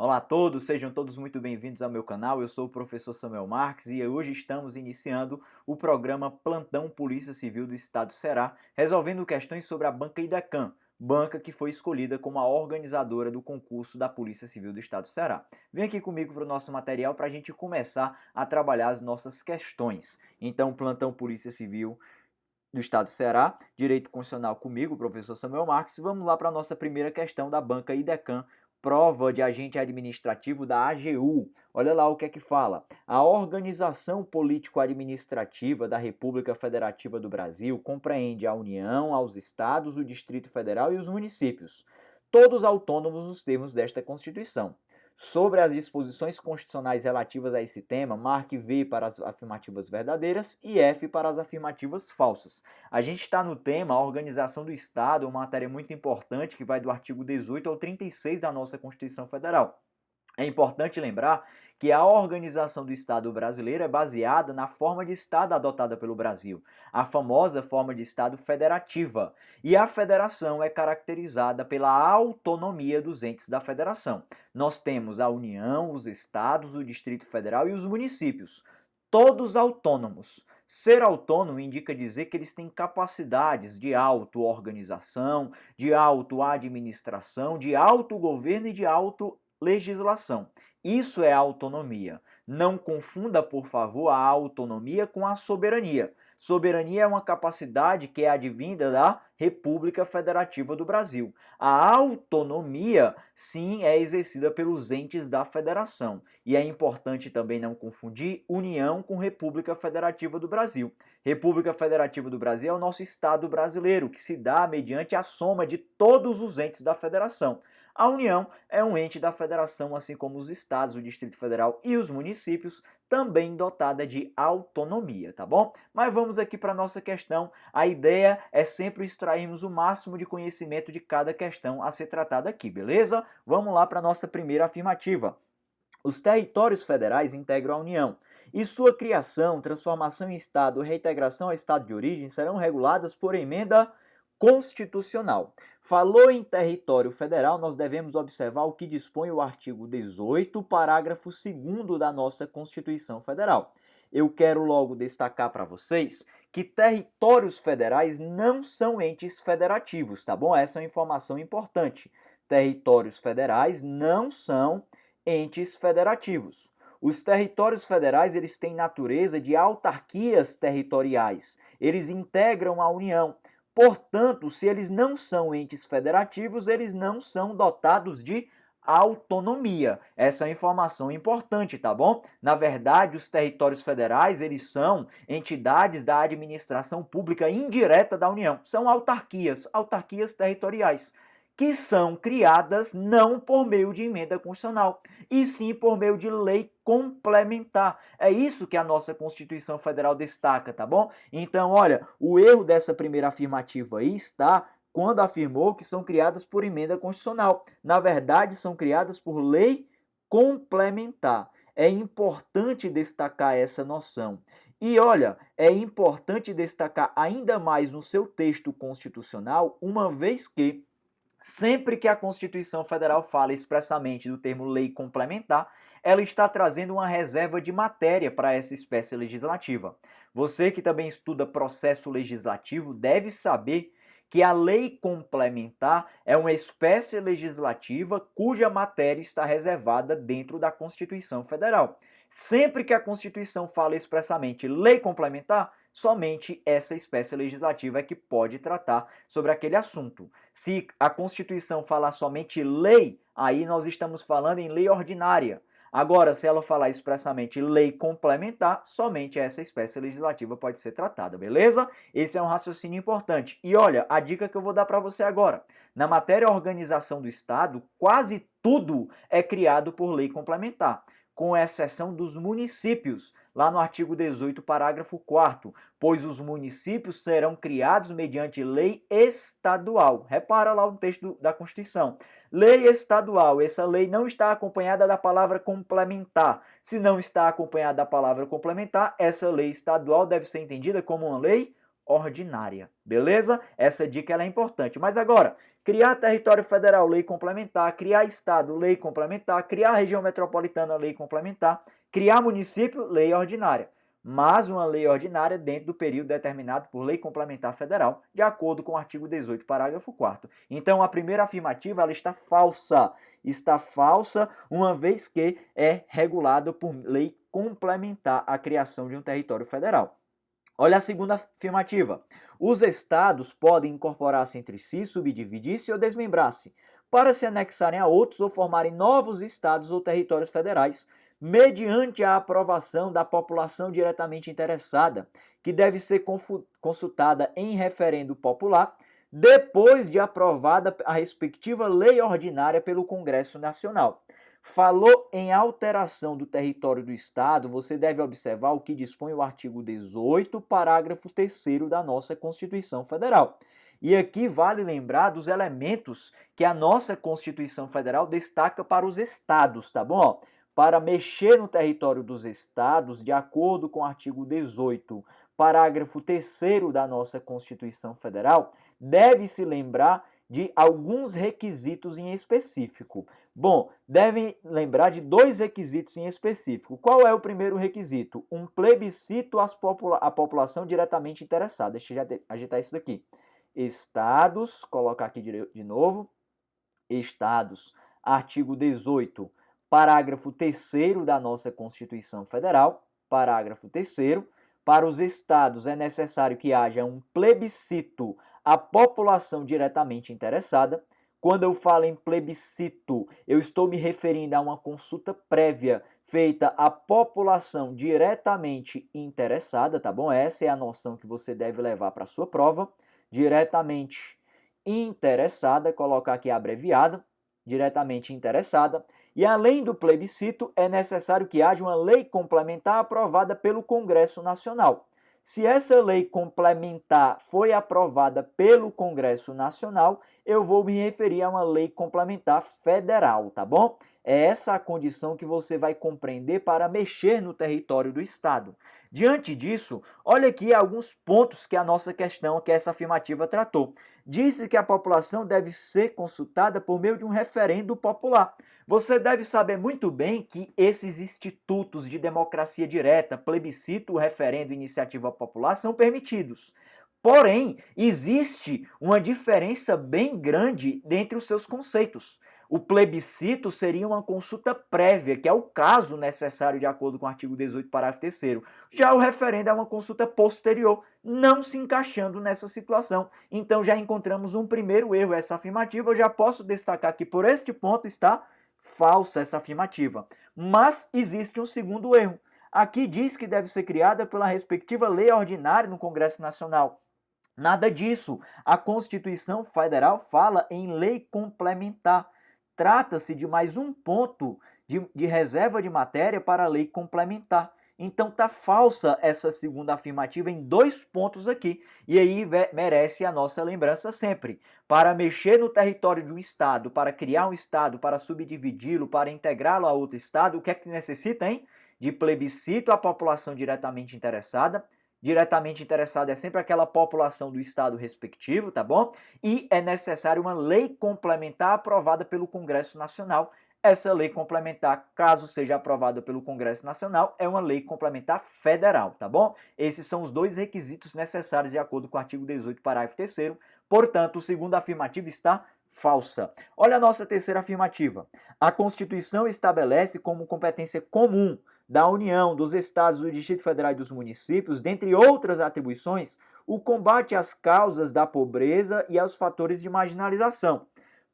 Olá a todos, sejam todos muito bem-vindos ao meu canal. Eu sou o professor Samuel Marques e hoje estamos iniciando o programa Plantão Polícia Civil do Estado do Ceará, resolvendo questões sobre a banca IDECAM, banca que foi escolhida como a organizadora do concurso da Polícia Civil do Estado do Ceará. Vem aqui comigo para o nosso material para a gente começar a trabalhar as nossas questões. Então, Plantão Polícia Civil do Estado do Ceará, Direito Constitucional comigo, professor Samuel Marques. Vamos lá para a nossa primeira questão da banca IDECAM, prova de agente administrativo da AGU. Olha lá o que é que fala. A organização político-administrativa da República Federativa do Brasil compreende a União, aos estados, o Distrito Federal e os municípios, todos autônomos nos termos desta Constituição. Sobre as disposições constitucionais relativas a esse tema, marque V para as afirmativas verdadeiras e F para as afirmativas falsas. A gente está no tema a organização do Estado, uma matéria muito importante que vai do artigo 18 ao 36 da nossa Constituição Federal. É importante lembrar que a organização do Estado brasileiro é baseada na forma de Estado adotada pelo Brasil, a famosa forma de Estado federativa, e a federação é caracterizada pela autonomia dos entes da federação. Nós temos a União, os estados, o Distrito Federal e os municípios, todos autônomos. Ser autônomo indica dizer que eles têm capacidades de auto-organização, de auto-administração, de autogoverno e de auto-legislação. Isso é autonomia. Não confunda, por favor, a autonomia com a soberania. Soberania é uma capacidade que é advinda da República Federativa do Brasil. A autonomia, sim, é exercida pelos entes da federação. E é importante também não confundir União com República Federativa do Brasil. República Federativa do Brasil é o nosso Estado brasileiro, que se dá mediante a soma de todos os entes da federação. A União é um ente da federação, assim como os estados, o Distrito Federal e os municípios, também dotada de autonomia, tá bom? Mas vamos aqui para a nossa questão. A ideia é sempre extrairmos o máximo de conhecimento de cada questão a ser tratada aqui, beleza? Vamos lá para a nossa primeira afirmativa. Os territórios federais integram a União e sua criação, transformação em Estado e reintegração ao Estado de origem serão reguladas por emenda constitucional. Falou em território federal, nós devemos observar o que dispõe o artigo 18, parágrafo 2º da nossa Constituição Federal. Eu quero logo destacar para vocês que territórios federais não são entes federativos, tá bom? Essa é uma informação importante. Territórios federais não são entes federativos. Os territórios federais, eles têm natureza de autarquias territoriais. Eles integram a União. Portanto, se eles não são entes federativos, eles não são dotados de autonomia. Essa é uma informação importante, tá bom? Na verdade, os territórios federais, eles são entidades da administração pública indireta da União. São autarquias territoriais, que são criadas não por meio de emenda constitucional, e sim por meio de lei complementar. É isso que a nossa Constituição Federal destaca, tá bom? Então, olha, o erro dessa primeira afirmativa aí está quando afirmou que são criadas por emenda constitucional. Na verdade, são criadas por lei complementar. É importante destacar essa noção. E olha, é importante destacar ainda mais no seu texto constitucional, uma vez que sempre que a Constituição Federal fala expressamente do termo lei complementar, ela está trazendo uma reserva de matéria para essa espécie legislativa. Você que também estuda processo legislativo deve saber que a lei complementar é uma espécie legislativa cuja matéria está reservada dentro da Constituição Federal. Sempre que a Constituição fala expressamente lei complementar, somente essa espécie legislativa é que pode tratar sobre aquele assunto. Se a Constituição falar somente lei, aí nós estamos falando em lei ordinária. Agora, se ela falar expressamente lei complementar, somente essa espécie legislativa pode ser tratada, beleza? Esse é um raciocínio importante. E olha, a dica que eu vou dar para você agora. Na matéria organização do Estado, quase tudo é criado por lei complementar, com exceção dos municípios, lá no artigo 18, parágrafo 4º, pois os municípios serão criados mediante lei estadual. Repara lá no texto da Constituição. Lei estadual, essa lei não está acompanhada da palavra complementar. Se não está acompanhada da palavra complementar, essa lei estadual deve ser entendida como uma lei ordinária, beleza? Essa dica ela é importante. Mas agora, Criar território federal, lei complementar. Criar estado, lei complementar. Criar região metropolitana, lei complementar. Criar município, lei ordinária. Mas uma lei ordinária dentro do período determinado por lei complementar federal, de acordo com o artigo 18, parágrafo 4º. Então, a primeira afirmativa ela está falsa. Está falsa uma vez que é regulada por lei complementar a criação de um território federal. Olha a segunda afirmativa. Os estados podem incorporar-se entre si, subdividir-se ou desmembrar-se, para se anexarem a outros ou formarem novos estados ou territórios federais, mediante a aprovação da população diretamente interessada, que deve ser consultada em referendo popular, depois de aprovada a respectiva lei ordinária pelo Congresso Nacional. Falou em alteração do território do Estado, você deve observar o que dispõe o artigo 18, parágrafo 3º da nossa Constituição Federal. E aqui vale lembrar dos elementos que a nossa Constituição Federal destaca para os estados, tá bom? Para mexer no território dos estados, de acordo com o artigo 18, parágrafo 3º da nossa Constituição Federal, deve-se lembrar de alguns requisitos em específico. Bom, devem lembrar de dois requisitos em específico. Qual é o primeiro requisito? Um plebiscito à população diretamente interessada. Deixa eu ajeitar isso daqui. Estados, colocar aqui de novo. Estados, artigo 18, parágrafo 3º da nossa Constituição Federal, parágrafo 3º. Para os estados é necessário que haja um plebiscito à população diretamente interessada. Quando eu falo em plebiscito, eu estou me referindo a uma consulta prévia feita à população diretamente interessada, tá bom? Essa é a noção que você deve levar para a sua prova. Diretamente interessada, colocar aqui abreviado, diretamente interessada. E além do plebiscito, é necessário que haja uma lei complementar aprovada pelo Congresso Nacional. Se essa lei complementar foi aprovada pelo Congresso Nacional, eu vou me referir a uma lei complementar federal, tá bom? É essa a condição que você vai compreender para mexer no território do Estado. Diante disso, olha aqui alguns pontos que a nossa questão, que essa afirmativa tratou. Disse que a população deve ser consultada por meio de um referendo popular. Você deve saber muito bem que esses institutos de democracia direta, plebiscito, referendo e iniciativa popular são permitidos. Porém, existe uma diferença bem grande entre os seus conceitos. O plebiscito seria uma consulta prévia, que é o caso necessário de acordo com o artigo 18, parágrafo 3º. Já o referendo é uma consulta posterior, não se encaixando nessa situação. Então já encontramos um primeiro erro. Essa afirmativa eu já posso destacar que por este ponto está falsa essa afirmativa. Mas existe um segundo erro. Aqui diz que deve ser criada pela respectiva lei ordinária no Congresso Nacional. Nada disso. A Constituição Federal fala em lei complementar. Trata-se de mais um ponto de reserva de matéria para a lei complementar. Então está falsa essa segunda afirmativa em dois pontos aqui. E aí merece a nossa lembrança sempre. Para mexer no território de um estado, para criar um estado, para subdividi-lo, para integrá-lo a outro estado, o que é que necessita, hein? De plebiscito à população diretamente interessada. Diretamente interessada é sempre aquela população do estado respectivo, tá bom? E é necessário uma lei complementar aprovada pelo Congresso Nacional. Essa lei complementar, caso seja aprovada pelo Congresso Nacional, é uma lei complementar federal, tá bom? Esses são os dois requisitos necessários de acordo com o artigo 18, parágrafo 3º. Portanto, a segunda afirmativa está falsa. Olha a nossa terceira afirmativa. A Constituição estabelece como competência comum da União, dos Estados, do Distrito Federal e dos municípios, dentre outras atribuições, o combate às causas da pobreza e aos fatores de marginalização,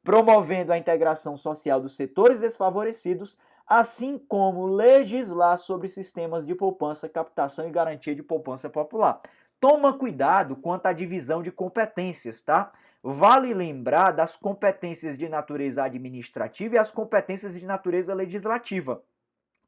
promovendo a integração social dos setores desfavorecidos, assim como legislar sobre sistemas de poupança, captação e garantia de poupança popular. Toma cuidado quanto à divisão de competências, tá? Vale lembrar das competências de natureza administrativa e as competências de natureza legislativa.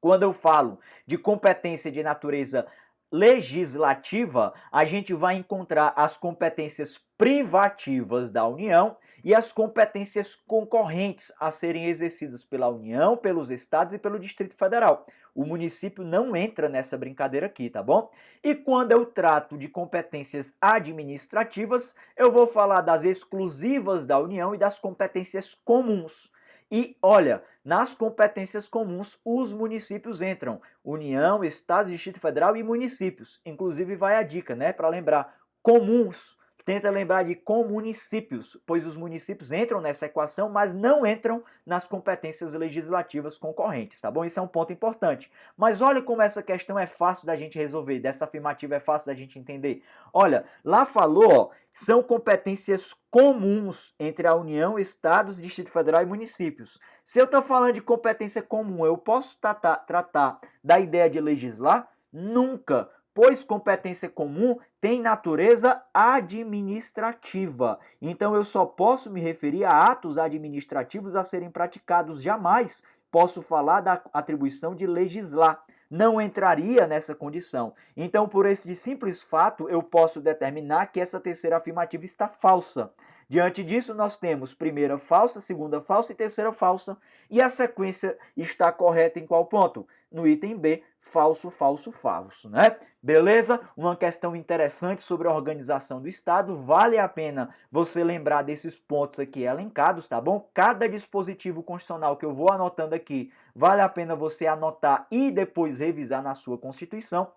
Quando eu falo de competência de natureza legislativa, a gente vai encontrar as competências privativas da União e as competências concorrentes a serem exercidas pela União, pelos estados e pelo Distrito Federal. O município não entra nessa brincadeira aqui, tá bom? E quando eu trato de competências administrativas, eu vou falar das exclusivas da União e das competências comuns. E olha, nas competências comuns, os municípios entram. União, Estados, Distrito Federal e municípios. Inclusive vai a dica, né, para lembrar, comuns. Tenta lembrar de comunicípios, pois os municípios entram nessa equação, mas não entram nas competências legislativas concorrentes, tá bom? Isso é um ponto importante. Mas olha como essa questão é fácil da gente resolver, dessa afirmativa é fácil da gente entender. Olha, lá falou, ó, são competências comuns entre a União, Estados, Distrito Federal e municípios. Se eu estou falando de competência comum, eu posso tratar da ideia de legislar? Nunca, pois competência comum tem natureza administrativa. Então eu só posso me referir a atos administrativos a serem praticados, jamais posso falar da atribuição de legislar. Não entraria nessa condição. Então, por esse simples fato, eu posso determinar que essa terceira afirmativa está falsa. Diante disso, nós temos primeira falsa, segunda falsa e terceira falsa. E a sequência está correta em qual ponto? No item B, falso, falso, falso, né? Beleza? Uma questão interessante sobre a organização do Estado. Vale a pena você lembrar desses pontos aqui elencados, tá bom? Cada dispositivo constitucional que eu vou anotando aqui, vale a pena você anotar e depois revisar na sua Constituição.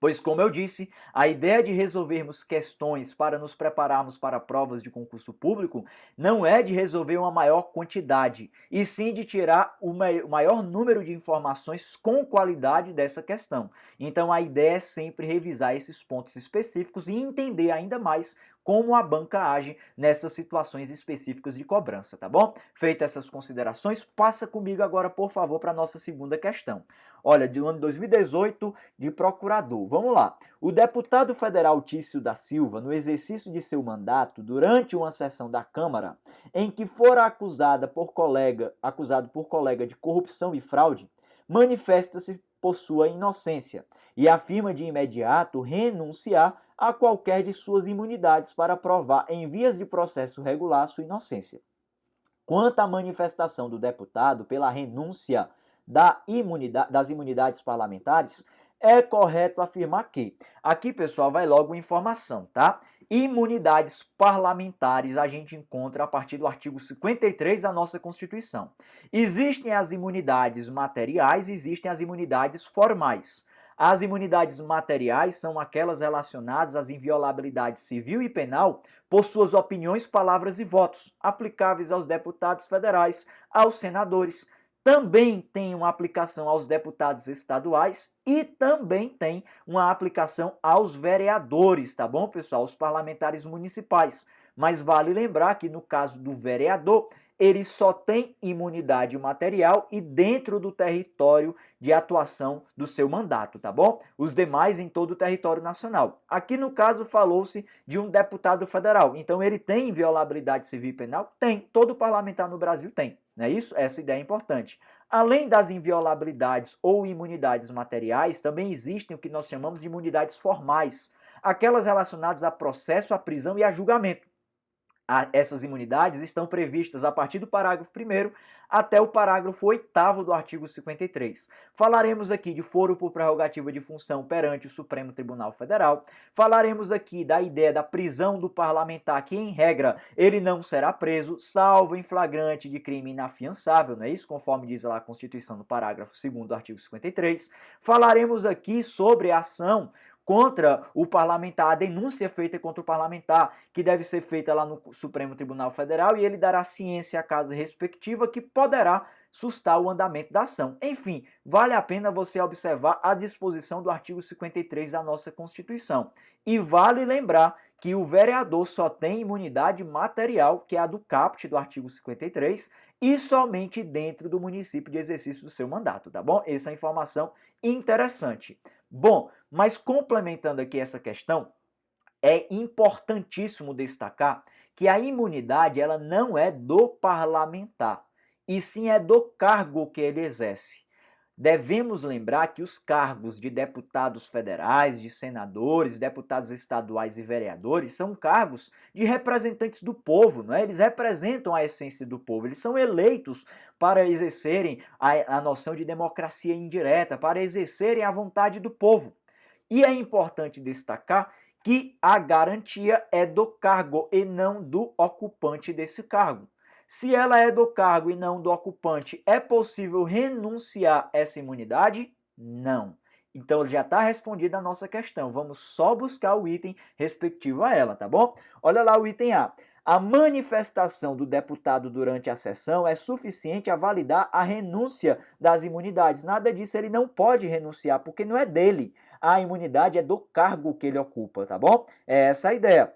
Pois, como eu disse, a ideia de resolvermos questões para nos prepararmos para provas de concurso público não é de resolver uma maior quantidade, e sim de tirar o maior número de informações com qualidade dessa questão. Então, a ideia é sempre revisar esses pontos específicos e entender ainda mais como a banca age nessas situações específicas de cobrança, tá bom? Feitas essas considerações, passa comigo agora, por favor, para a nossa segunda questão. Olha, do ano 2018, de procurador. Vamos lá. O deputado federal Tício da Silva, no exercício de seu mandato, durante uma sessão da Câmara, em que fora acusado por colega de corrupção e fraude, manifesta-se por sua inocência e afirma de imediato renunciar a qualquer de suas imunidades para provar em vias de processo regular sua inocência. Quanto à manifestação do deputado pela renúncia das imunidades parlamentares, é correto afirmar que, aqui pessoal, vai logo uma informação, tá? Imunidades parlamentares a gente encontra a partir do artigo 53 da nossa Constituição. Existem as imunidades materiais, existem as imunidades formais. As imunidades materiais são aquelas relacionadas às inviolabilidades civil e penal por suas opiniões, palavras e votos, aplicáveis aos deputados federais, aos senadores. Também tem uma aplicação aos deputados estaduais e também tem uma aplicação aos vereadores, tá bom, pessoal? Os parlamentares municipais. Mas vale lembrar que no caso do vereador, ele só tem imunidade material e dentro do território de atuação do seu mandato, tá bom? Os demais em todo o território nacional. Aqui no caso falou-se de um deputado federal, então ele tem inviolabilidade civil e penal? Tem, todo parlamentar no Brasil tem, não é isso? Essa ideia é importante. Além das inviolabilidades ou imunidades materiais, também existem o que nós chamamos de imunidades formais, aquelas relacionadas a processo, a prisão e a julgamento. Essas imunidades estão previstas a partir do parágrafo 1º até o parágrafo 8º do artigo 53. Falaremos aqui de foro por prerrogativa de função perante o Supremo Tribunal Federal. Falaremos aqui da ideia da prisão do parlamentar, que em regra ele não será preso, salvo em flagrante de crime inafiançável, não é isso? Conforme diz lá a Constituição no parágrafo 2º do artigo 53. Falaremos aqui sobre a ação contra o parlamentar, a denúncia feita contra o parlamentar, que deve ser feita lá no Supremo Tribunal Federal, e ele dará ciência à casa respectiva, que poderá sustar o andamento da ação. Enfim, vale a pena você observar a disposição do artigo 53 da nossa Constituição. E vale lembrar que o vereador só tem imunidade material, que é a do caput do artigo 53, e somente dentro do município de exercício do seu mandato, tá bom? Essa é uma informação interessante. Bom, mas complementando aqui essa questão, é importantíssimo destacar que a imunidade ela não é do parlamentar, e sim é do cargo que ele exerce. Devemos lembrar que os cargos de deputados federais, de senadores, deputados estaduais e vereadores são cargos de representantes do povo, não é? Eles representam a essência do povo, eles são eleitos para exercerem a noção de democracia indireta, para exercerem a vontade do povo. E é importante destacar que a garantia é do cargo e não do ocupante desse cargo. Se ela é do cargo e não do ocupante, é possível renunciar essa imunidade? Não. Então já está respondida a nossa questão. Vamos só buscar o item respectivo a ela, tá bom? Olha lá o item A. A manifestação do deputado durante a sessão é suficiente a validar a renúncia das imunidades. Nada disso, ele não pode renunciar, porque não é dele. A imunidade é do cargo que ele ocupa, tá bom? É essa a ideia.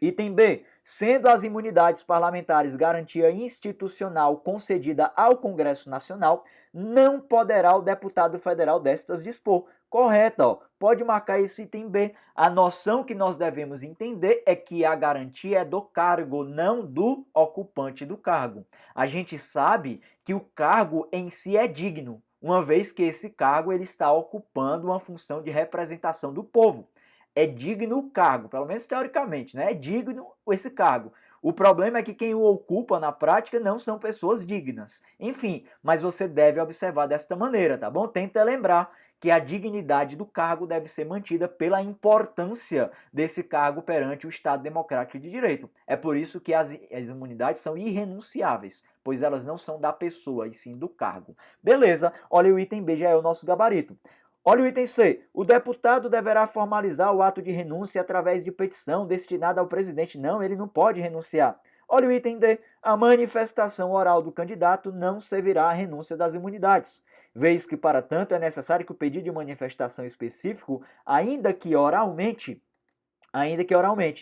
Item B. Sendo as imunidades parlamentares garantia institucional concedida ao Congresso Nacional, não poderá o deputado federal destas dispor. Correto, ó. Pode marcar esse item B. A noção que nós devemos entender é que a garantia é do cargo, não do ocupante do cargo. A gente sabe que o cargo em si é digno, uma vez que esse cargo ele está ocupando uma função de representação do povo. É digno o cargo, pelo menos teoricamente, né? É digno esse cargo. O problema é que quem o ocupa na prática não são pessoas dignas. Enfim, mas você deve observar desta maneira, tá bom? Tenta lembrar que a dignidade do cargo deve ser mantida pela importância desse cargo perante o Estado Democrático de Direito. É por isso que as imunidades são irrenunciáveis, pois elas não são da pessoa, e sim do cargo. Beleza, olha o item B, já é o nosso gabarito. Olha o item C. O deputado deverá formalizar o ato de renúncia através de petição destinada ao presidente. Não, ele não pode renunciar. Olha o item D. A manifestação oral do candidato não servirá à renúncia das imunidades, vez que, para tanto, é necessário que o pedido de manifestação específico, ainda que oralmente,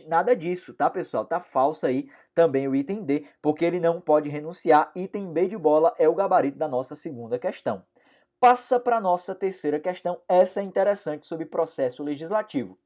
nada disso, tá, pessoal? Tá falso aí também o item D, porque ele não pode renunciar. Item B de bola é o gabarito da nossa segunda questão. Passa para a nossa terceira questão, essa é interessante, sobre processo legislativo.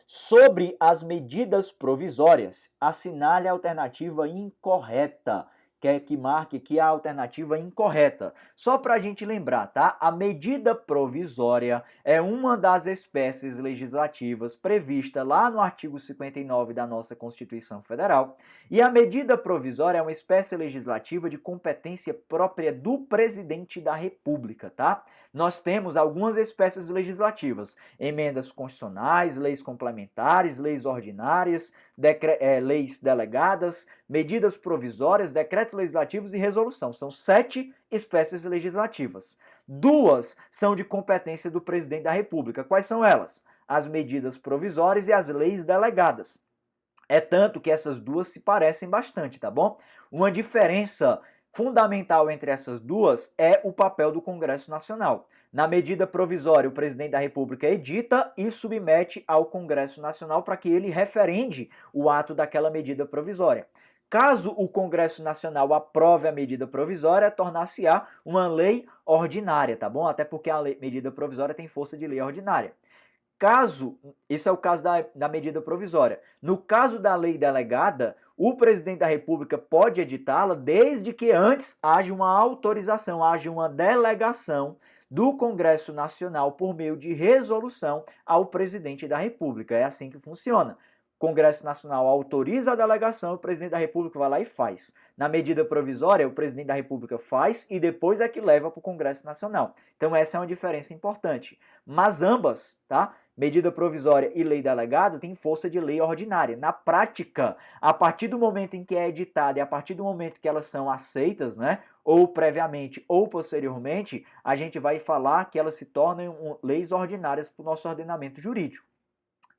Sobre as medidas provisórias, assinale a alternativa incorreta. Quer que marque aqui a alternativa incorreta. Só para a gente lembrar, tá? A medida provisória é uma das espécies legislativas prevista lá no artigo 59 da nossa Constituição Federal. E a medida provisória é uma espécie legislativa de competência própria do presidente da República, tá? Nós temos algumas espécies legislativas: emendas constitucionais, leis complementares, leis ordinárias, leis delegadas, medidas provisórias, decretos legislativos e resolução. São 7 espécies legislativas. 2 são de competência do presidente da República. Quais são elas? As medidas provisórias e as leis delegadas. É tanto que essas duas se parecem bastante, tá bom? Uma diferença fundamental entre essas duas é o papel do Congresso Nacional. Na medida provisória, o presidente da República edita e submete ao Congresso Nacional para que ele referende o ato daquela medida provisória. Caso o Congresso Nacional aprove a medida provisória, tornar-se-á uma lei ordinária, tá bom? Até porque a medida provisória tem força de lei ordinária. Isso é o caso da medida provisória. No caso da lei delegada, o presidente da República pode editá-la desde que antes haja uma autorização, haja uma delegação do Congresso Nacional por meio de resolução ao presidente da República. É assim que funciona. O Congresso Nacional autoriza a delegação, o presidente da República vai lá e faz. Na medida provisória, o presidente da República faz e depois é que leva para o Congresso Nacional. Então essa é uma diferença importante. Mas ambas, tá? Medida provisória e lei delegada têm força de lei ordinária. Na prática, a partir do momento em que é editada e a partir do momento que elas são aceitas, né, ou previamente ou posteriormente, a gente vai falar que elas se tornam leis ordinárias para o nosso ordenamento jurídico.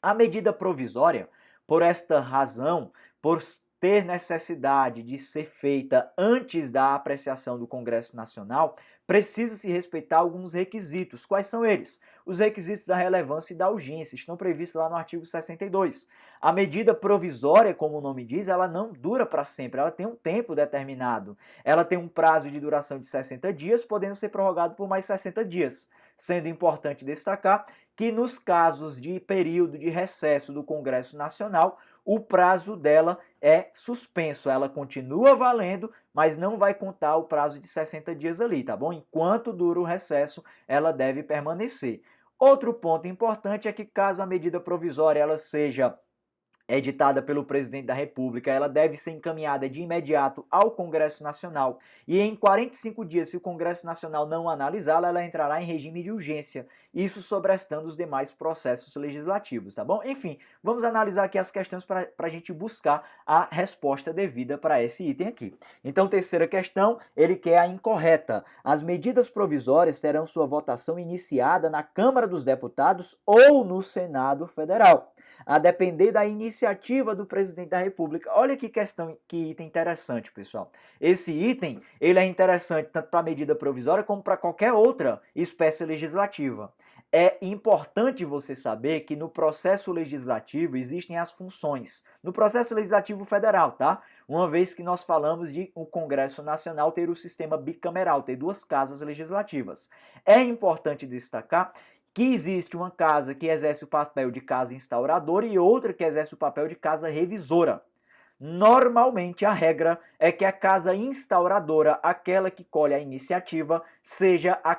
A medida provisória, por esta razão, por ter necessidade de ser feita antes da apreciação do Congresso Nacional, precisa se respeitar alguns requisitos. Quais são eles? Os requisitos da relevância e da urgência estão previstos lá no artigo 62. A medida provisória, como o nome diz, ela não dura para sempre, ela tem um tempo determinado. Ela tem um prazo de duração de 60 dias, podendo ser prorrogado por mais 60 dias. Sendo importante destacar que nos casos de período de recesso do Congresso Nacional, o prazo dela é suspenso. Ela continua valendo, mas não vai contar o prazo de 60 dias ali, tá bom? Enquanto dura o recesso, ela deve permanecer. Outro ponto importante é que caso a medida provisória ela seja editada pelo presidente da República, ela deve ser encaminhada de imediato ao Congresso Nacional e em 45 dias, se o Congresso Nacional não analisá-la, ela entrará em regime de urgência, isso sobrestando os demais processos legislativos, tá bom? Enfim, vamos analisar aqui as questões para a gente buscar a resposta devida para esse item aqui. Então, terceira questão, ele quer a incorreta. As medidas provisórias terão sua votação iniciada na Câmara dos Deputados ou no Senado Federal, a depender da iniciativa do presidente da República. Olha que questão, que item interessante, pessoal. Esse item, ele é interessante tanto para a medida provisória como para qualquer outra espécie legislativa. É importante você saber que no processo legislativo existem as funções. No processo legislativo federal, tá? Uma vez que nós falamos de o Congresso Nacional ter o sistema bicameral, ter duas casas legislativas. É importante destacar que existe uma casa que exerce o papel de casa instauradora e outra que exerce o papel de casa revisora. Normalmente a regra é que a casa instauradora, aquela que colhe a iniciativa, seja a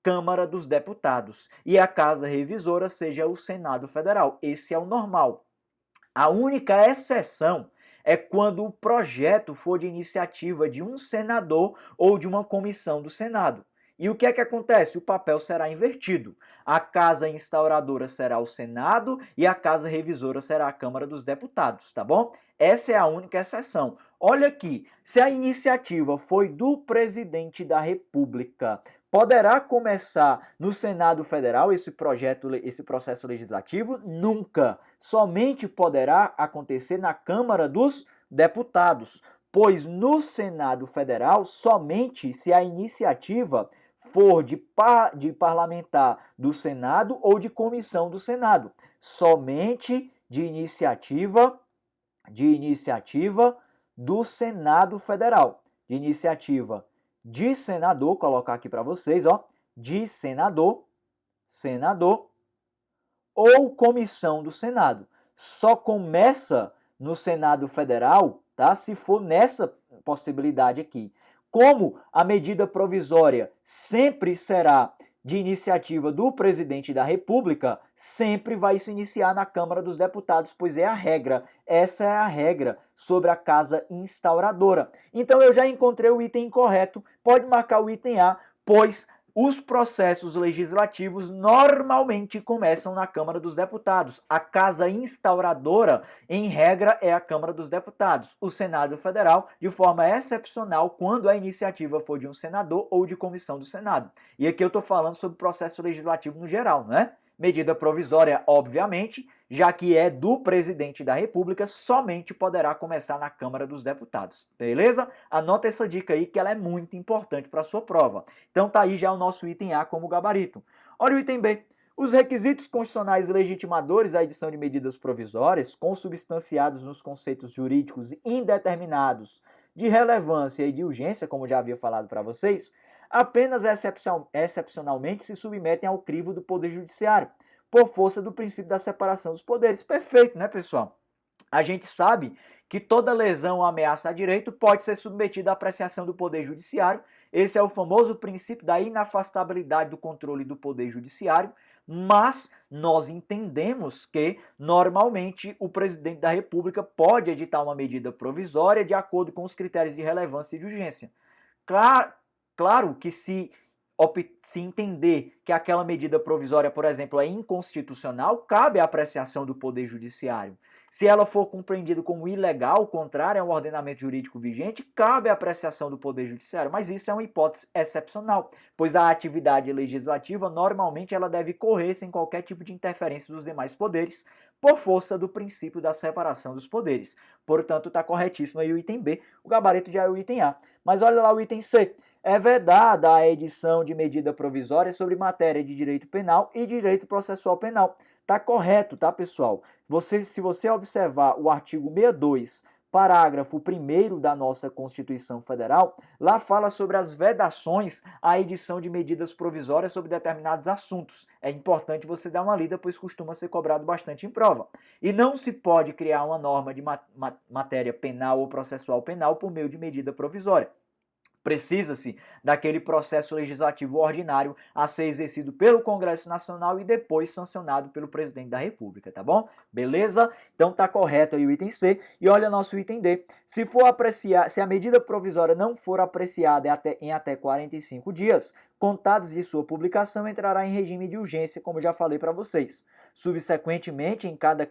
Câmara dos Deputados e a casa revisora seja o Senado Federal. Esse é o normal. A única exceção é quando o projeto for de iniciativa de um senador ou de uma comissão do Senado. E o que é que acontece? O papel será invertido. A casa instauradora será o Senado e a casa revisora será a Câmara dos Deputados, tá bom? Essa é a única exceção. Olha aqui, se a iniciativa foi do presidente da República, poderá começar no Senado Federal esse processo legislativo? Nunca. Somente poderá acontecer na Câmara dos Deputados, pois no Senado Federal, somente se a iniciativa for de parlamentar do Senado ou de comissão do Senado. Somente de iniciativa do Senado Federal. De iniciativa de senador, colocar aqui para vocês, ó, de senador ou comissão do Senado. Só começa no Senado Federal, tá? Se for nessa possibilidade aqui. Como a medida provisória sempre será de iniciativa do presidente da República, sempre vai se iniciar na Câmara dos Deputados, pois é a regra. Essa é a regra sobre a casa instauradora. Então eu já encontrei o item incorreto, pode marcar o item A, pois os processos legislativos normalmente começam na Câmara dos Deputados. A casa instauradora, em regra, é a Câmara dos Deputados. O Senado Federal, de forma excepcional, quando a iniciativa for de um senador ou de comissão do Senado. E aqui eu estou falando sobre o processo legislativo no geral, né? Medida provisória, obviamente, já que é do presidente da República, somente poderá começar na Câmara dos Deputados, beleza? Anota essa dica aí que ela é muito importante para a sua prova. Então tá aí já o nosso item A como gabarito. Olha o item B. Os requisitos constitucionais legitimadores à edição de medidas provisórias, consubstanciados nos conceitos jurídicos indeterminados de relevância e de urgência, como já havia falado para vocês, apenas excepcionalmente se submetem ao crivo do Poder Judiciário, por força do princípio da separação dos poderes. Perfeito, né, pessoal? A gente sabe que toda lesão ou ameaça a direito pode ser submetida à apreciação do Poder Judiciário. Esse é o famoso princípio da inafastabilidade do controle do Poder Judiciário, mas nós entendemos que, normalmente, o presidente da República pode editar uma medida provisória de acordo com os critérios de relevância e de urgência. Claro que se entender que aquela medida provisória, por exemplo, é inconstitucional, cabe a apreciação do Poder Judiciário. Se ela for compreendida como ilegal, contrária ao ordenamento jurídico vigente, cabe a apreciação do Poder Judiciário, mas isso é uma hipótese excepcional, pois a atividade legislativa, normalmente, ela deve correr sem qualquer tipo de interferência dos demais poderes, por força do princípio da separação dos poderes. Portanto, está corretíssimo aí o item B, o gabarito já é o item A. Mas olha lá o item C. É vedada a edição de medida provisória sobre matéria de direito penal e direito processual penal. Tá correto, tá, pessoal? Se você observar o artigo 62, parágrafo 1º da nossa Constituição Federal, lá fala sobre as vedações à edição de medidas provisórias sobre determinados assuntos. É importante você dar uma lida, pois costuma ser cobrado bastante em prova. E não se pode criar uma norma de matéria penal ou processual penal por meio de medida provisória. Precisa-se daquele processo legislativo ordinário a ser exercido pelo Congresso Nacional e depois sancionado pelo Presidente da República, tá bom? Beleza? Então tá correto aí o item C. E olha nosso item D. Se a medida provisória não for apreciada em até 45 dias, contados de sua publicação, entrará em regime de urgência, como já falei para vocês. Subsequentemente, em cada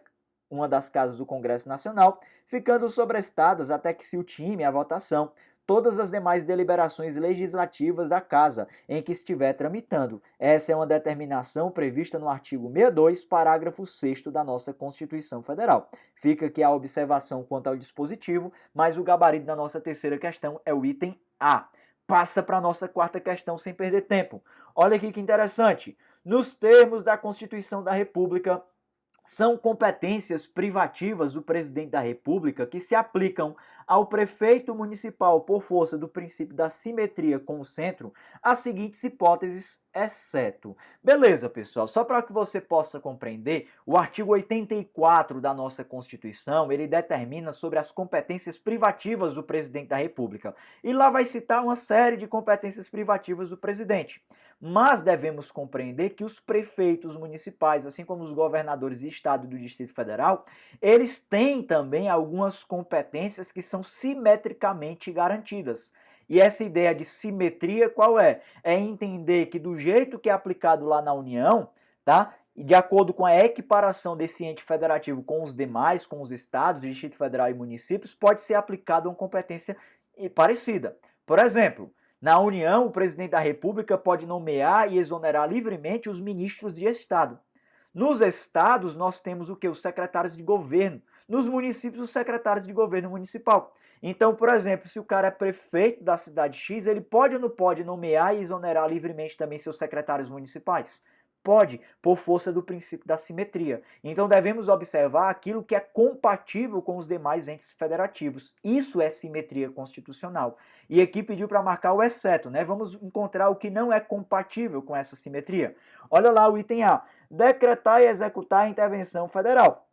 uma das casas do Congresso Nacional, ficando sobrestadas até que se ultime a votação todas as demais deliberações legislativas da Casa em que estiver tramitando. Essa é uma determinação prevista no artigo 62, parágrafo 6º da nossa Constituição Federal. Fica aqui a observação quanto ao dispositivo, mas o gabarito da nossa terceira questão é o item A. Passa para a nossa quarta questão sem perder tempo. Olha aqui que interessante. Nos termos da Constituição da República, são competências privativas do Presidente da República que se aplicam ao prefeito municipal por força do princípio da simetria com o centro as seguintes hipóteses, exceto. Beleza, pessoal? Só para que você possa compreender, o artigo 84 da nossa Constituição, ele determina sobre as competências privativas do Presidente da República. E lá vai citar uma série de competências privativas do presidente. Mas devemos compreender que os prefeitos municipais, assim como os governadores de estado e do Distrito Federal, eles têm também algumas competências que são simetricamente garantidas. E essa ideia de simetria qual é? É entender que do jeito que é aplicado lá na União, tá? E de acordo com a equiparação desse ente federativo com os demais, com os estados, Distrito Federal e municípios, pode ser aplicada uma competência parecida. Por exemplo, na União, o presidente da República pode nomear e exonerar livremente os ministros de Estado. Nos estados, nós temos o quê? Os secretários de governo. Nos municípios, os secretários de governo municipal. Então, por exemplo, se o cara é prefeito da cidade X, ele pode ou não pode nomear e exonerar livremente também seus secretários municipais? Pode, por força do princípio da simetria. Então devemos observar aquilo que é compatível com os demais entes federativos. Isso é simetria constitucional. E aqui pediu para marcar o exceto, né? Vamos encontrar o que não é compatível com essa simetria. Olha lá o item A. Decretar e executar a intervenção federal.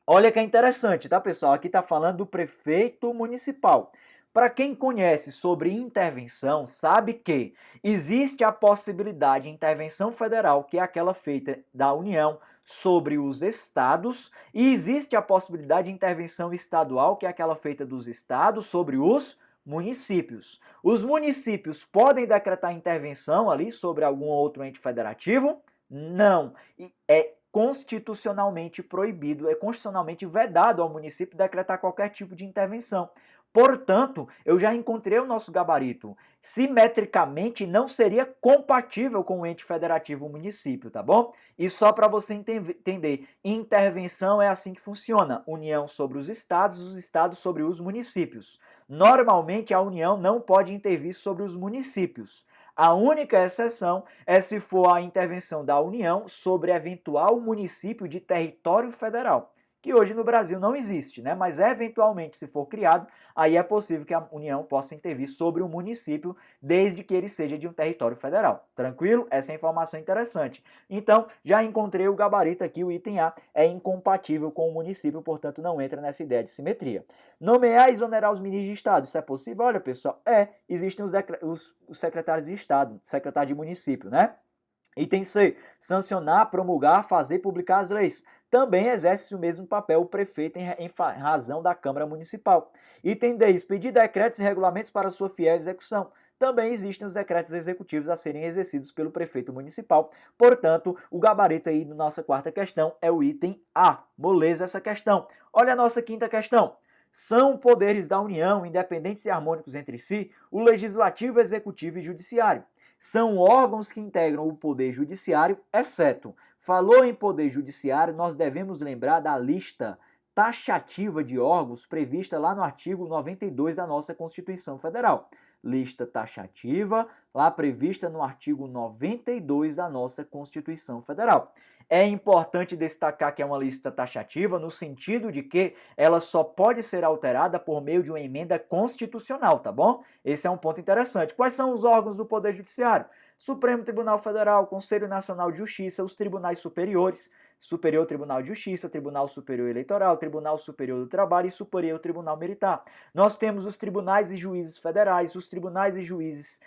Olha que é interessante, tá, pessoal? Aqui está falando do prefeito municipal. Para quem conhece sobre intervenção, sabe que existe a possibilidade de intervenção federal, que é aquela feita da União sobre os estados, e existe a possibilidade de intervenção estadual, que é aquela feita dos estados sobre os municípios. Os municípios podem decretar intervenção ali sobre algum outro ente federativo? Não. É constitucionalmente proibido, é constitucionalmente vedado ao município decretar qualquer tipo de intervenção. Portanto, eu já encontrei o nosso gabarito. Simetricamente não seria compatível com o ente federativo município, tá bom? E só para você entender, intervenção é assim que funciona. União sobre os estados sobre os municípios. Normalmente a União não pode intervir sobre os municípios. A única exceção é se for a intervenção da União sobre eventual município de território federal, que hoje no Brasil não existe, né? Mas eventualmente, se for criado, aí é possível que a União possa intervir sobre o município, desde que ele seja de um território federal. Tranquilo? Essa é informação interessante. Então, já encontrei o gabarito aqui, o item A é incompatível com o município, portanto não entra nessa ideia de simetria. Nomear e exonerar os ministros de Estado, isso é possível? Olha, pessoal, existem os secretários de Estado, secretário de município, né? Item C. Sancionar, promulgar, fazer publicar as leis. Também exerce o mesmo papel o prefeito em razão da Câmara Municipal. Item D. Expedir decretos e regulamentos para sua fiel execução. Também existem os decretos executivos a serem exercidos pelo prefeito municipal. Portanto, o gabarito aí da nossa quarta questão é o item A. Moleza essa questão. Olha a nossa quinta questão. São poderes da União, independentes e harmônicos entre si, o Legislativo, Executivo e Judiciário. São órgãos que integram o Poder Judiciário, exceto. Falou em Poder Judiciário, nós devemos lembrar da lista taxativa de órgãos prevista lá no artigo 92 da nossa Constituição Federal. lista taxativa, lá prevista no artigo 92 da nossa Constituição Federal. É importante destacar que é uma lista taxativa no sentido de que ela só pode ser alterada por meio de uma emenda constitucional, tá bom? Esse é um ponto interessante. Quais são os órgãos do Poder Judiciário? Supremo Tribunal Federal, Conselho Nacional de Justiça, os tribunais superiores, Superior Tribunal de Justiça, Tribunal Superior Eleitoral, Tribunal Superior do Trabalho e Superior Tribunal Militar. Nós temos os tribunais e juízes federais, os tribunais e juízes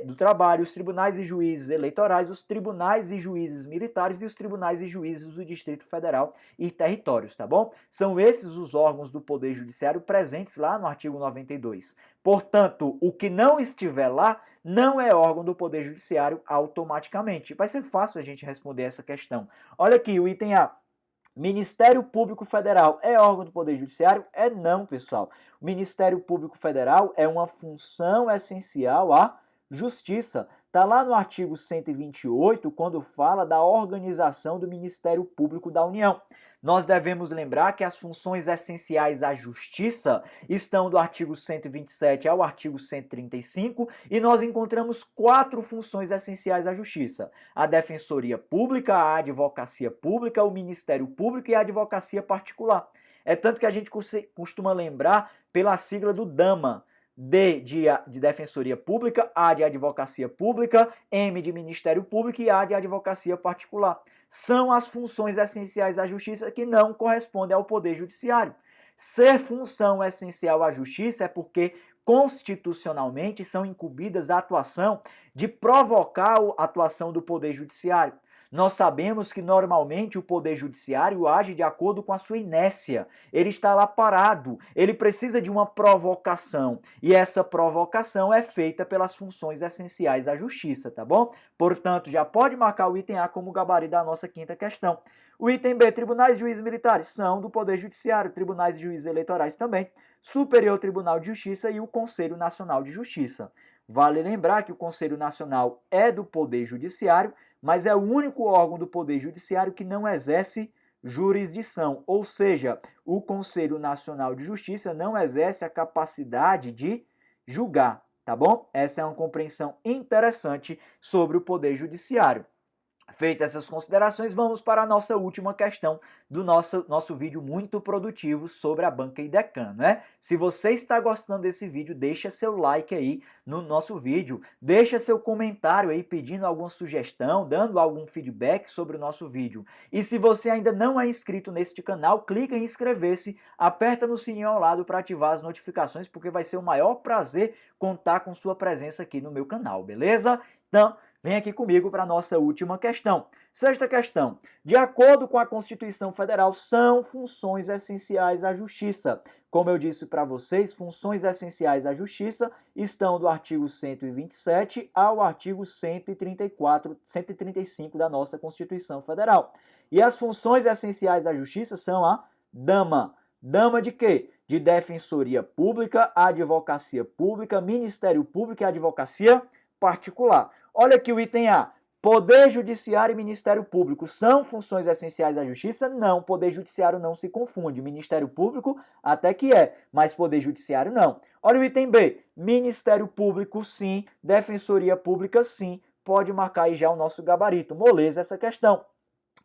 do trabalho, os tribunais e juízes eleitorais, os tribunais e juízes militares e os tribunais e juízes do Distrito Federal e territórios, tá bom? São esses os órgãos do Poder Judiciário presentes lá no artigo 92. Portanto, o que não estiver lá não é órgão do Poder Judiciário automaticamente. Vai ser fácil a gente responder essa questão. Olha aqui, o item A. Ministério Público Federal é órgão do Poder Judiciário? É não, pessoal. O Ministério Público Federal é uma função essencial à Justiça. Está lá no artigo 128, quando fala da organização do Ministério Público da União. Nós devemos lembrar que as funções essenciais à Justiça estão do artigo 127 ao artigo 135 e nós encontramos 4 funções essenciais à Justiça: a Defensoria Pública, a Advocacia Pública, o Ministério Público e a Advocacia Particular. É tanto que a gente costuma lembrar pela sigla do DAMA. D de Defensoria Pública, A de Advocacia Pública, M de Ministério Público e A de Advocacia Particular. São as funções essenciais à Justiça que não correspondem ao Poder Judiciário. Ser função essencial à Justiça é porque constitucionalmente são incumbidas a atuação de provocar a atuação do Poder Judiciário. Nós sabemos que normalmente o Poder Judiciário age de acordo com a sua inércia. Ele está lá parado, ele precisa de uma provocação. E essa provocação é feita pelas funções essenciais à Justiça, tá bom? Portanto, já pode marcar o item A como gabarito da nossa quinta questão. O item B, tribunais e juízes militares são do Poder Judiciário, tribunais e juízes eleitorais também, Superior Tribunal de Justiça e o Conselho Nacional de Justiça. Vale lembrar que o Conselho Nacional é do Poder Judiciário, mas é o único órgão do Poder Judiciário que não exerce jurisdição, ou seja, o Conselho Nacional de Justiça não exerce a capacidade de julgar, tá bom? Essa é uma compreensão interessante sobre o Poder Judiciário. Feitas essas considerações, vamos para a nossa última questão do nosso vídeo muito produtivo sobre a banca IDECAN, né? Se você está gostando desse vídeo, deixa seu like aí no nosso vídeo, deixa seu comentário aí pedindo alguma sugestão, dando algum feedback sobre o nosso vídeo. E se você ainda não é inscrito neste canal, clica em inscrever-se, aperta no sininho ao lado para ativar as notificações, porque vai ser o maior prazer contar com sua presença aqui no meu canal, beleza? Então, vem aqui comigo para a nossa última questão. Sexta questão. De acordo com a Constituição Federal, são funções essenciais à Justiça. Como eu disse para vocês, funções essenciais à Justiça estão do artigo 127 ao artigo 135 da nossa Constituição Federal. E as funções essenciais à Justiça são a DAMA. DAMA de quê? De Defensoria Pública, Advocacia Pública, Ministério Público e Advocacia Particular. Olha aqui o item A. Poder Judiciário e Ministério Público são funções essenciais da Justiça? Não, Poder Judiciário não se confunde. Ministério Público até que é, mas Poder Judiciário não. Olha o item B. Ministério Público sim, Defensoria Pública sim. Pode marcar aí já o nosso gabarito. Moleza essa questão.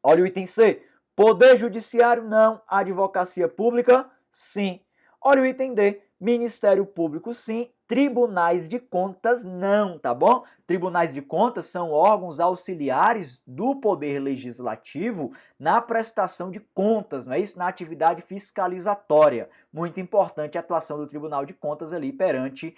Olha o item C. Poder Judiciário não, Advocacia Pública sim. Olha o item D. Ministério Público sim, Tribunais de Contas não, tá bom? Tribunais de Contas são órgãos auxiliares do Poder Legislativo na prestação de contas, não é isso? Na atividade fiscalizatória. Muito importante a atuação do Tribunal de Contas ali perante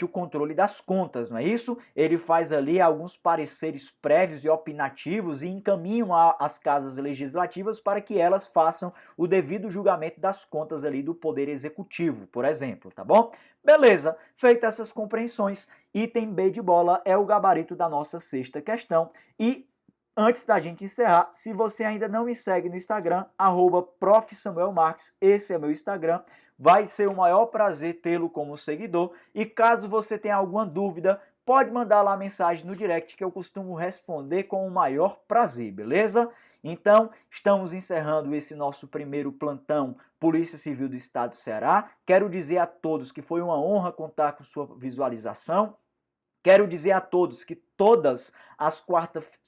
o controle das contas, não é isso? Ele faz ali alguns pareceres prévios e opinativos e encaminham as casas legislativas para que elas façam o devido julgamento das contas ali do Poder Executivo, por exemplo, tá bom? Beleza, feitas essas compreensões, item B de bola é o gabarito da nossa sexta questão e antes da gente encerrar, se você ainda não me segue no Instagram, @profsamuelmarques, esse é meu Instagram, vai ser o maior prazer tê-lo como seguidor e caso você tenha alguma dúvida, pode mandar lá a mensagem no direct que eu costumo responder com o maior prazer, beleza? Então, estamos encerrando esse nosso primeiro plantão Polícia Civil do Estado do Ceará. Quero dizer a todos que foi uma honra contar com sua visualização. Quero dizer a todos que todas as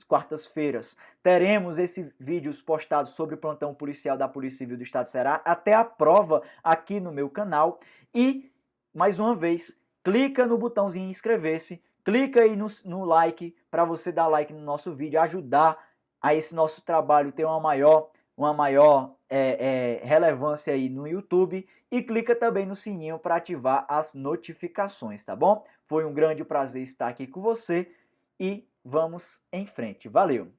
quartas-feiras teremos esses vídeos postados sobre o plantão policial da Polícia Civil do Estado do Ceará, até a prova aqui no meu canal. E, mais uma vez, clica no botãozinho inscrever-se, clica aí no like para você dar like no nosso vídeo, ajudar a esse nosso trabalho ter uma maior relevância aí no YouTube, e clica também no sininho para ativar as notificações, tá bom? Foi um grande prazer estar aqui com você e vamos em frente. Valeu!